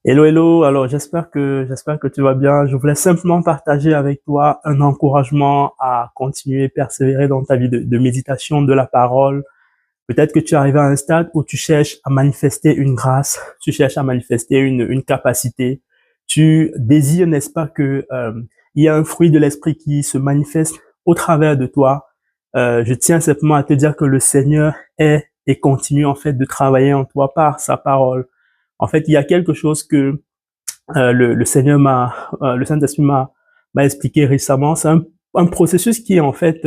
Hello, hello. Alors, j'espère que tu vas bien. Je voulais simplement partager avec toi un encouragement à continuer, persévérer dans ta vie de méditation, de la parole. Peut-être que tu arrives à un stade où tu cherches à manifester une grâce, tu cherches à manifester une capacité. Tu désires, n'est-ce pas, que il y a un fruit de l'esprit qui se manifeste au travers de toi. Je tiens simplement à te dire que le Seigneur est et continue en fait de travailler en toi par sa parole. En fait, il y a quelque chose que le Seigneur le Saint-Esprit m'a expliqué récemment. C'est un processus qui est en fait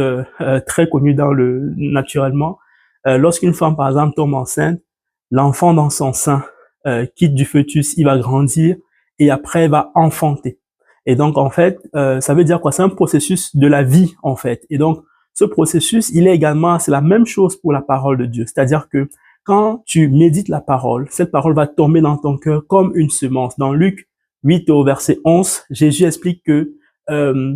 très connu naturellement. Lorsqu'une femme, par exemple, tombe enceinte, l'enfant dans son sein quitte du fœtus, il va grandir et après il va enfanter. Et donc, en fait, ça veut dire quoi? C'est un processus de la vie, en fait. Et donc, ce processus, c'est la même chose pour la parole de Dieu. C'est-à-dire que quand tu médites la parole, cette parole va tomber dans ton cœur comme une semence. Dans Luc 8 au verset 11, Jésus explique que euh,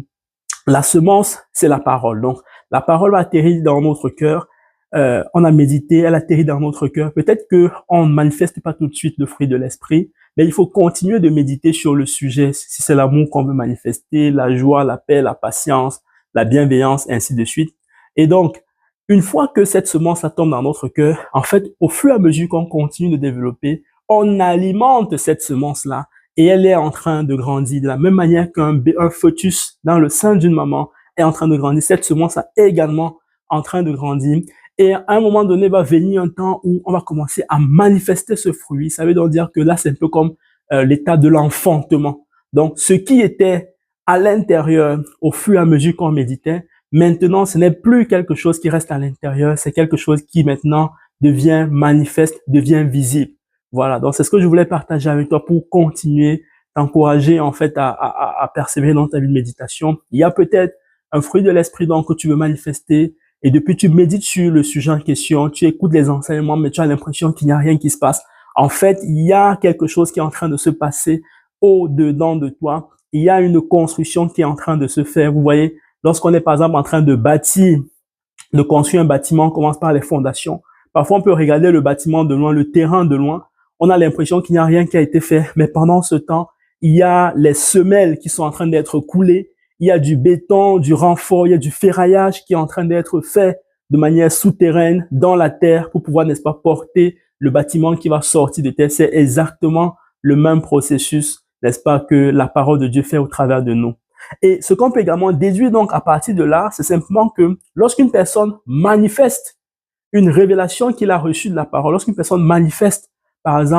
la semence, c'est la parole. Donc, la parole va atterrir dans notre cœur. On a médité, elle atterrit dans notre cœur. Peut-être que on ne manifeste pas tout de suite le fruit de l'esprit, mais il faut continuer de méditer sur le sujet. Si c'est l'amour qu'on veut manifester, la joie, la paix, la patience, la bienveillance, ainsi de suite. Et donc, une fois que cette semence tombe dans notre cœur, en fait, au fur et à mesure qu'on continue de développer, on alimente cette semence-là et elle est en train de grandir de la même manière qu'un fœtus dans le sein d'une maman est en train de grandir. Cette semence est également en train de grandir. Et à un moment donné, va venir un temps où on va commencer à manifester ce fruit. Ça veut donc dire que là, c'est un peu comme l'état de l'enfantement. Donc, ce qui était à l'intérieur au fur et à mesure qu'on méditait, maintenant, ce n'est plus quelque chose qui reste à l'intérieur, c'est quelque chose qui maintenant devient manifeste, devient visible. Voilà, donc c'est ce que je voulais partager avec toi pour continuer, t'encourager en fait à persévérer dans ta vie de méditation. Il y a peut-être un fruit de l'esprit donc que tu veux manifester et depuis tu médites sur le sujet en question, tu écoutes les enseignements mais tu as l'impression qu'il n'y a rien qui se passe. En fait, il y a quelque chose qui est en train de se passer au-dedans de toi. Il y a une construction qui est en train de se faire. Vous voyez, lorsqu'on est par exemple en train de bâtir, de construire un bâtiment, on commence par les fondations. Parfois, on peut regarder le bâtiment de loin, le terrain de loin. On a l'impression qu'il n'y a rien qui a été fait. Mais pendant ce temps, il y a les semelles qui sont en train d'être coulées. Il y a du béton, du renfort, il y a du ferraillage qui est en train d'être fait de manière souterraine dans la terre pour pouvoir, n'est-ce pas, porter le bâtiment qui va sortir de terre. C'est exactement le même processus, n'est-ce pas, que la parole de Dieu fait au travers de nous. Et ce qu'on peut également déduire donc à partir de là, c'est simplement que lorsqu'une personne manifeste une révélation qu'il a reçue de la parole, lorsqu'une personne manifeste, par exemple,